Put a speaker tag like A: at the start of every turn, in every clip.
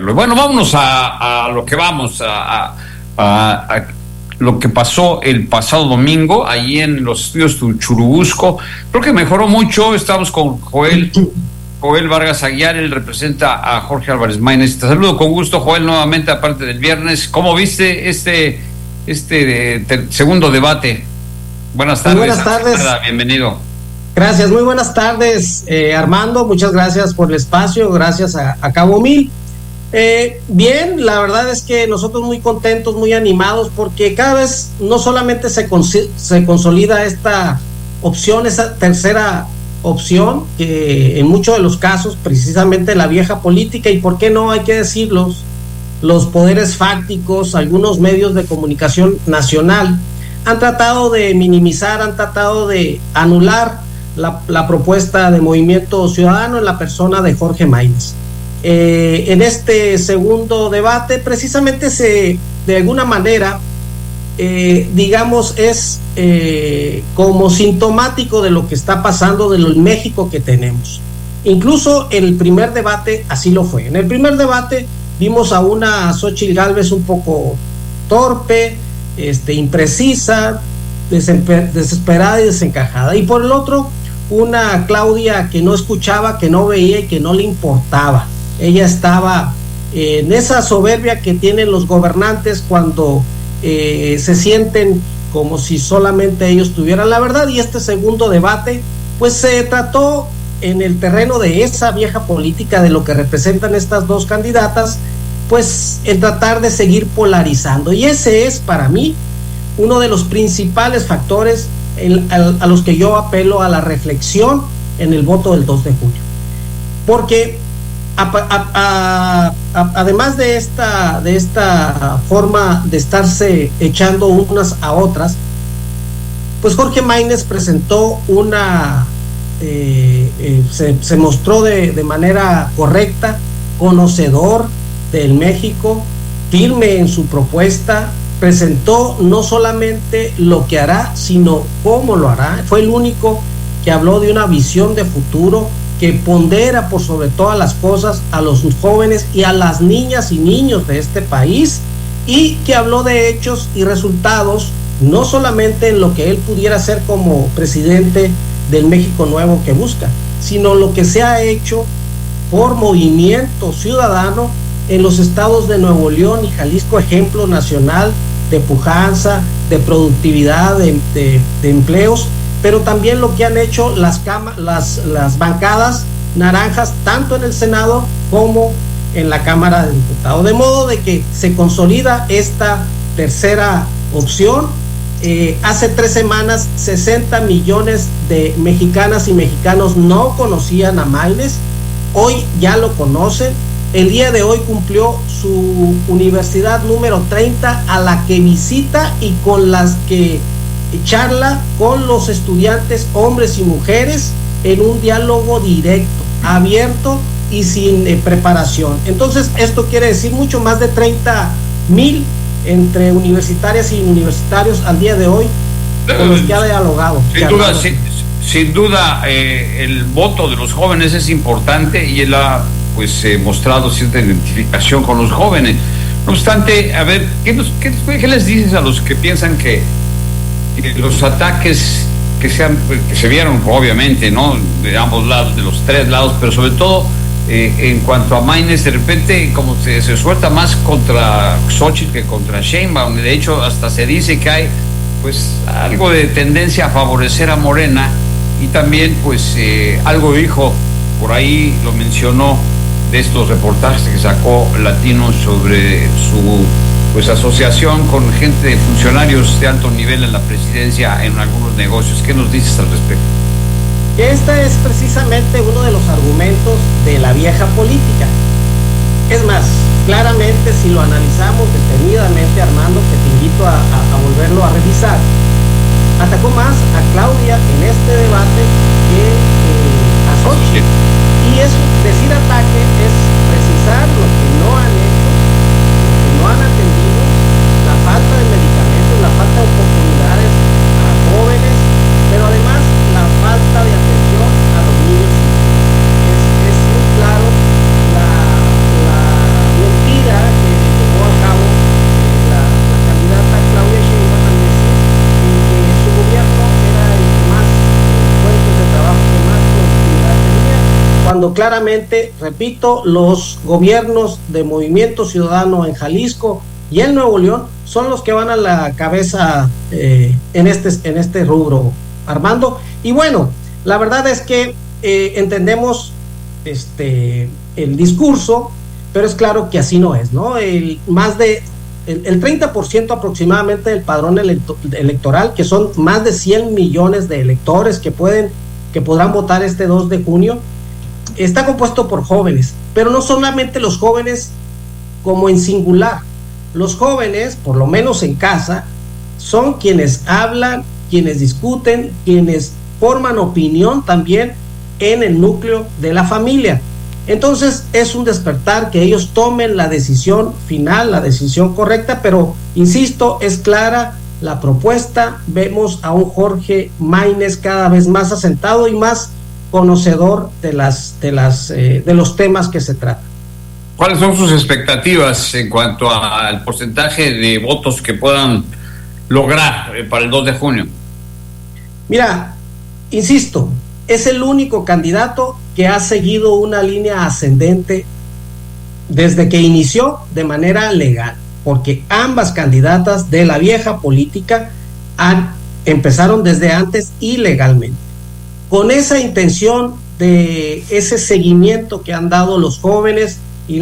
A: verlo. Bueno, vámonos a lo que vamos, a lo que pasó el pasado domingo, ahí en los estudios de Churubusco. Creo que mejoró mucho. Estamos con Joel Vargas Aguiar, él representa a Jorge Álvarez Maínez. Te saludo con gusto, Joel, nuevamente, aparte del viernes. ¿Cómo viste este segundo debate? Buenas tardes.
B: Muy buenas tardes.
A: Bienvenido.
B: Gracias, muy buenas tardes, Armando. Muchas gracias por el espacio, gracias a Cabo Mil. Bien, la verdad es que nosotros muy contentos, muy animados, porque cada vez no solamente se consolida esta opción, esa tercera opción, que en muchos de los casos, precisamente la vieja política, y por qué no, hay que decirlo, los poderes fácticos, algunos medios de comunicación nacional, han tratado de minimizar, han tratado de anular la propuesta de Movimiento Ciudadano en la persona de Jorge Maínez. En este segundo debate, precisamente de alguna manera, digamos, es como sintomático de lo que está pasando, del México que tenemos. Incluso en el primer debate así lo fue. En el primer debate vimos a una Xóchitl Gálvez un poco torpe, imprecisa, desesperada y desencajada. Y por el otro, una Claudia que no escuchaba, que no veía y que no le importaba. Ella estaba en esa soberbia que tienen los gobernantes cuando se sienten como si solamente ellos tuvieran la verdad. Y este segundo debate pues se trató en el terreno de esa vieja política, de lo que representan estas dos candidatas, pues el tratar de seguir polarizando. Y ese es para mí uno de los principales factores a los que yo apelo a la reflexión en el voto del 2 de julio. Porque además de esta forma de estarse echando unas a otras, pues Jorge Maínez presentó se mostró de manera correcta, conocedor del México, firme en su propuesta, presentó no solamente lo que hará, sino cómo lo hará. Fue el único que habló de una visión de futuro, que pondera por sobre todas las cosas a los jóvenes y a las niñas y niños de este país, y que habló de hechos y resultados, no solamente en lo que él pudiera hacer como presidente del México nuevo que busca, sino lo que se ha hecho por Movimiento Ciudadano en los estados de Nuevo León y Jalisco, ejemplo nacional de pujanza, de productividad, de empleos, pero también lo que han hecho las bancadas naranjas, tanto en el Senado como en la Cámara de Diputados. De modo de que se consolida esta tercera opción. Hace 3 semanas 60 millones de mexicanas y mexicanos no conocían a Maínez, hoy ya lo conocen. El día de hoy cumplió su universidad número 30, a la que visita y con las que charla con los estudiantes, hombres y mujeres, en un diálogo directo, abierto y sin preparación. Entonces esto quiere decir mucho más de 30,000 entre universitarias y universitarios al día de hoy con los que ha dialogado.
A: Sin duda, el voto de los jóvenes es importante y él ha mostrado cierta identificación con los jóvenes. No obstante, a ver, ¿qué les dices a los que piensan que los ataques que se vieron, obviamente, ¿no?, de ambos lados, de los 3 lados, pero sobre todo en cuanto a Maínez, de repente como se suelta más contra Xóchitl que contra Sheinbaum? De hecho, hasta se dice que hay algo de tendencia a favorecer a Morena, y también algo dijo, por ahí lo mencionó, de estos reportajes que sacó Latino sobre su asociación con gente de funcionarios de alto nivel en la presidencia en algunos negocios. ¿Qué nos dices al respecto?
B: Este es precisamente uno de los argumentos de la vieja política. Es más, claramente, si lo analizamos detenidamente, Armando, que te invito a volverlo a revisar, atacó más a Claudia en este debate que a Xóchitl. Y eso, decir ataque, es precisar lo que no han hecho, lo que no han atendido, la falta de medicamentos, la falta de oportunidades a jóvenes, pero además la falta de atención a los niños. Es muy claro la cuando claramente, repito, los gobiernos de Movimiento Ciudadano en Jalisco y en Nuevo León son los que van a la cabeza en este rubro, Armando. Y bueno, la verdad es que entendemos el discurso, pero es claro que así no es, ¿no? El 30% aproximadamente del padrón electoral, que son más de 100 millones de electores que podrán votar este 2 de junio, está compuesto por jóvenes, pero no solamente los jóvenes como en singular. Los jóvenes, por lo menos en casa, son quienes hablan, quienes discuten, quienes forman opinión también en el núcleo de la familia. Entonces es un despertar que ellos tomen la decisión final, la decisión correcta, pero insisto, es clara la propuesta. Vemos a un Jorge Maínez cada vez más asentado y más conocedor de los temas que se tratan.
A: ¿Cuáles son sus expectativas en cuanto al porcentaje de votos que puedan lograr para el 2 de junio?
B: Mira, insisto, es el único candidato que ha seguido una línea ascendente desde que inició de manera legal, porque ambas candidatas de la vieja política empezaron desde antes ilegalmente. Con esa intención de ese seguimiento que han dado los jóvenes y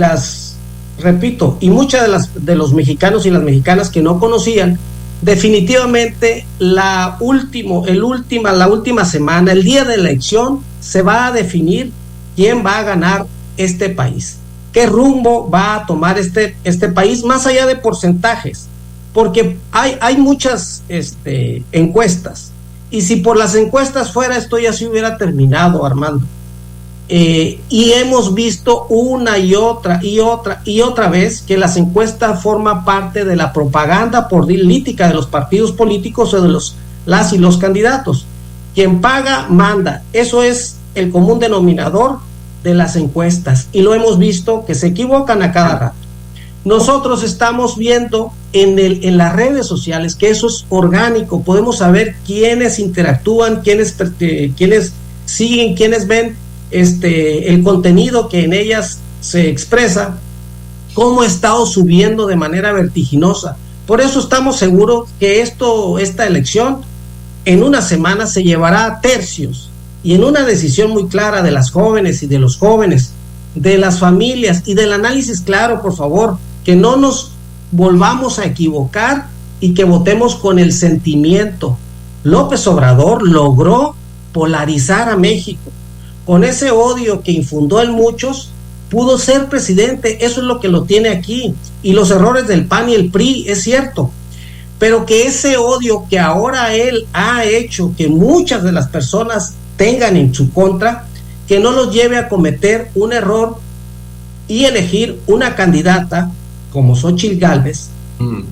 B: y muchas de los mexicanos y las mexicanas que no conocían, definitivamente la última semana, el día de la elección, se va a definir quién va a ganar este país, qué rumbo va a tomar este país, más allá de porcentajes, porque hay muchas encuestas, y si por las encuestas fuera, esto ya se hubiera terminado, Armando. Y hemos visto una y otra vez que las encuestas forman parte de la propaganda política de los partidos políticos o de las y los candidatos. Quien paga, manda. Eso es el común denominador de las encuestas, y lo hemos visto que se equivocan a cada rato. Nosotros estamos viendo en las redes sociales que eso es orgánico. Podemos saber quiénes interactúan, quiénes siguen, quiénes ven el contenido que en ellas se expresa, cómo ha estado subiendo de manera vertiginosa. Por eso estamos seguros que esta elección en una semana se llevará a tercios, y en una decisión muy clara de las jóvenes y de los jóvenes, de las familias y del análisis claro, por favor, que no nos volvamos a equivocar y que votemos con el sentimiento. López Obrador logró polarizar a México. Con ese odio que infundó en muchos, pudo ser presidente. Eso es lo que lo tiene aquí. Y los errores del PAN y el PRI, es cierto, pero que ese odio que ahora él ha hecho que muchas de las personas tengan en su contra, que no los lleve a cometer un error y elegir una candidata como Xóchitl Gálvez,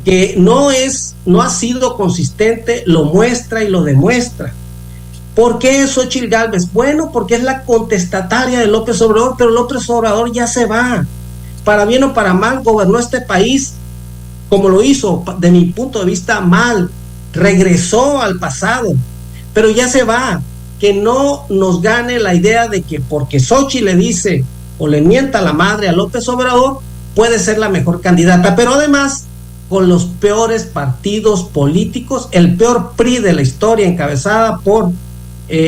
B: que no ha sido consistente, lo muestra y lo demuestra. ¿Por qué Xóchitl Gálvez? Bueno, porque es la contestataria de López Obrador, pero López Obrador ya se va. Para bien o para mal, gobernó este país como lo hizo, de mi punto de vista, mal. Regresó al pasado, pero ya se va. Que no nos gane la idea de que porque Xóchitl le dice o le mienta la madre a López Obrador, puede ser la mejor candidata, pero además con los peores partidos políticos, el peor PRI de la historia encabezada por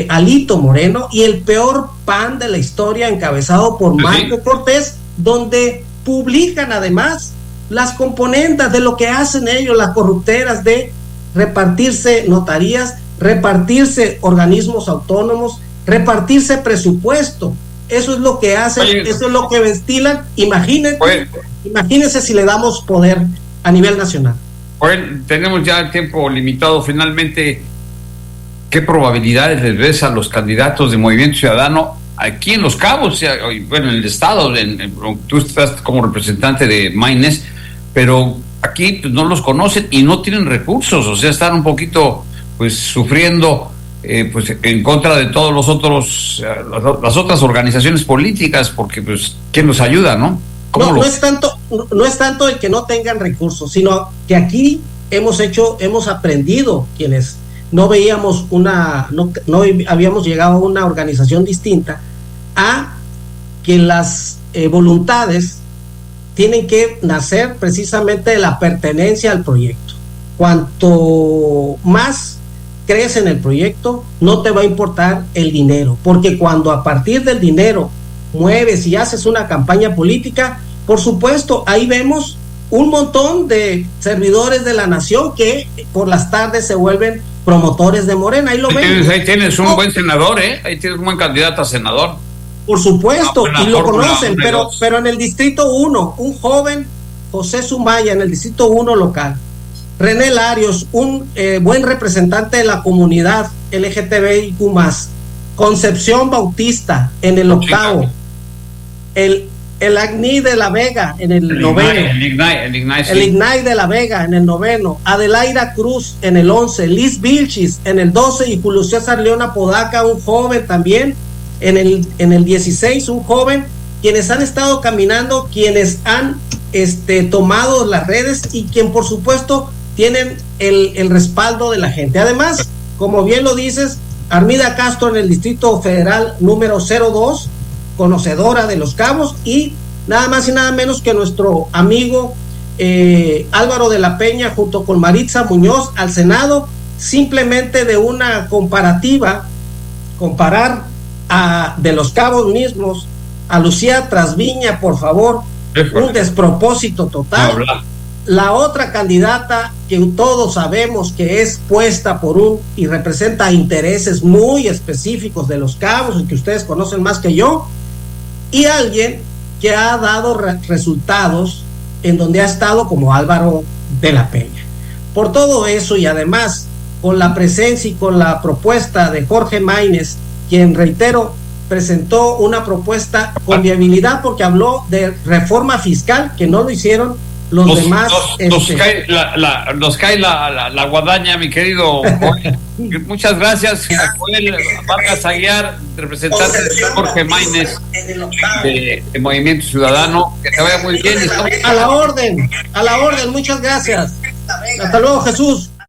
B: Alito Moreno, y el peor PAN de la historia encabezado por Marco Cortés, donde publican además las componentes de lo que hacen ellos, las corrupteras, de repartirse notarías, repartirse organismos autónomos, repartirse presupuesto. Eso es lo que hacen. Oye, eso es lo que ventilan. Imagínense si le damos poder a nivel nacional.
A: Bueno, tenemos ya el tiempo limitado. Finalmente, ¿qué probabilidades les ves a los candidatos de Movimiento Ciudadano aquí en Los Cabos? Bueno, en el estado, tú estás como representante de Maínez, pero aquí pues, no los conocen y no tienen recursos, o sea, están un poquito pues sufriendo pues en contra de todos las otras organizaciones políticas, porque pues quién los ayuda, ¿no?
B: No es tanto el que no tengan recursos, sino que aquí hemos aprendido, quienes no veíamos no habíamos llegado a una organización distinta, a que las voluntades tienen que nacer precisamente de la pertenencia al proyecto. Cuanto más crees en el proyecto, no te va a importar el dinero, porque cuando a partir del dinero mueves y haces una campaña política, por supuesto, ahí vemos un montón de servidores de la nación que por las tardes se vuelven promotores de Morena. Ahí lo vemos.
A: Ahí tienes un buen senador, ahí tienes un buen candidato a senador.
B: Por supuesto, y lo conocen, pero en el Distrito 1, un joven, José Sumaya, en el Distrito 1 local, René Larios, un buen representante de la comunidad LGTBIQ+, Concepción Bautista en el octavo, el Agni de la Vega en el noveno, el Ignay de la Vega en el noveno, Adelaida Cruz en el 11, Liz Vilchis en el 12 y Julio César León Apodaca, un joven también en el 16, un joven, quienes han estado caminando, quienes han tomado las redes y quien por supuesto tienen el respaldo de la gente. Además, como bien lo dices, Armida Castro en el Distrito Federal número 02, conocedora de Los Cabos, y nada más y nada menos que nuestro amigo Álvaro de la Peña junto con Maritza Muñoz al Senado, simplemente de una comparativa, comparar de Los Cabos mismos a Lucía Trasviña, por favor, un despropósito total. La otra candidata que todos sabemos que es puesta por y representa intereses muy específicos de Los Cabos y que ustedes conocen más que yo, y alguien que ha dado resultados en donde ha estado como Álvaro de la Peña. Por todo eso y además con la presencia y con la propuesta de Jorge Maínez, quien, reitero, presentó una propuesta con viabilidad porque habló de reforma fiscal, que no lo hicieron los demás.
A: Nos cae la guadaña, mi querido Joel. Muchas gracias a Joel Vargas Aguiar, representante de Jorge Maínez de Movimiento Ciudadano. Que te vaya muy bien.
B: A la orden, muchas gracias. Hasta luego, Jesús.